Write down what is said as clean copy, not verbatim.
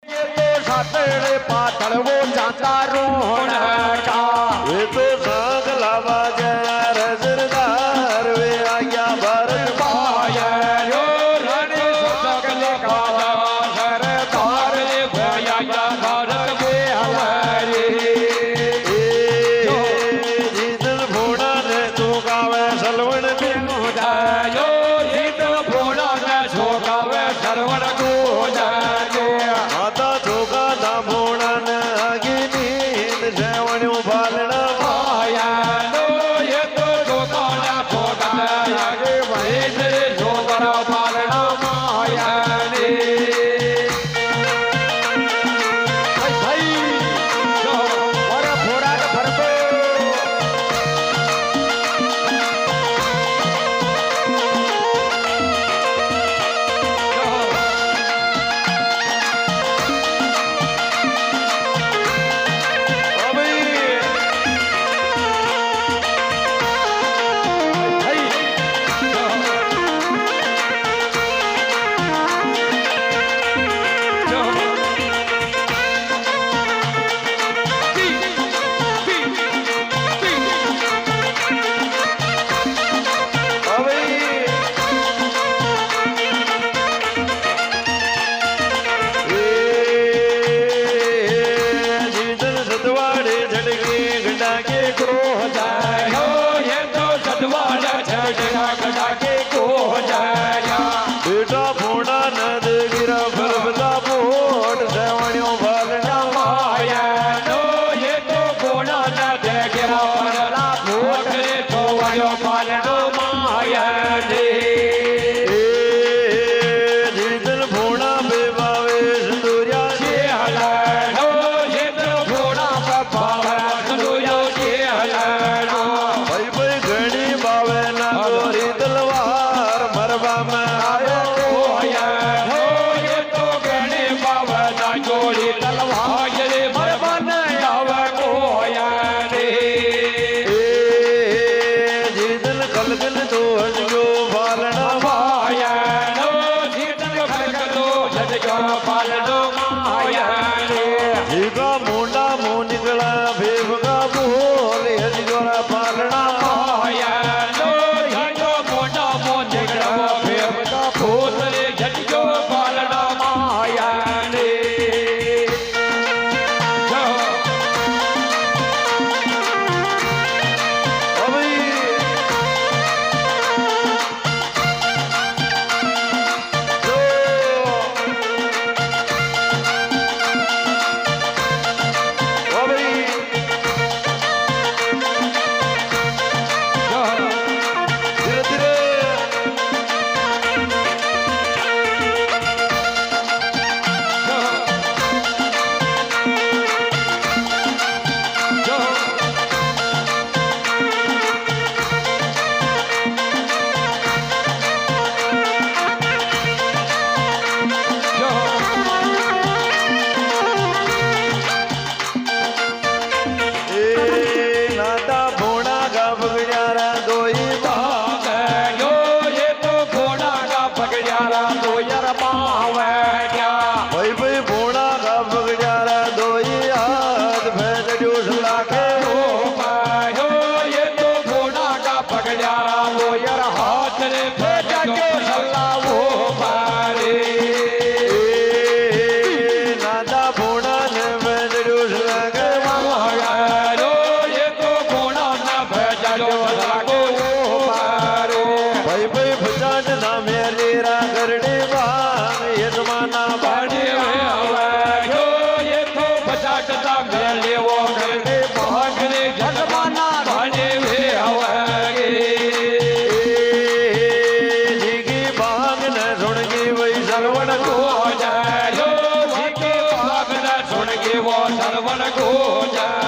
सातड़े पातल वो जाता रोहन का वे तो सांग लावा जय रजरदार वे आया भरत पाया यो रानी सकले काला सरदार भया भारत के हमारे जीतन भोड़ा ने तू गावे सलवण बिनु यो जीतन भोड़ा ने सो गावे सरवण को माता चोका था भोड़ा ने आगे नींद सेवण्यू पालना माया नो ये तो चोका ना छोटा आगे वही तेरे छोकरा पालना माया ने भाई जो और भोड़ा का भरतो बेटा भोड़ा नद गिरा फलबदा बोट सेवण्यो पालना माया नो ये तो भोड़ा नद गिरा फलबदा बोट सेवण्यो पालना माया ने जीतन भोड़ा बेबावे सिंदूरिया से हलानो ये तो भोड़ा बाबा सिंदूरिया से हलानो भाई भाई घड़ी बावे ना गोरी तलवार मरवा में आया जोड़ी तलवार मरबन आवे कोया रे जीतन खलगन तो हजो पालना माया नो जीतन खलगन तो हजो पालना माया रे जीका मुंडा मुंह निकला बेबका बोल हजगोरा पालना माया नो जीको मुंडा मुंह निकला बेबका बोल हजगो पालना माया रे सरवण को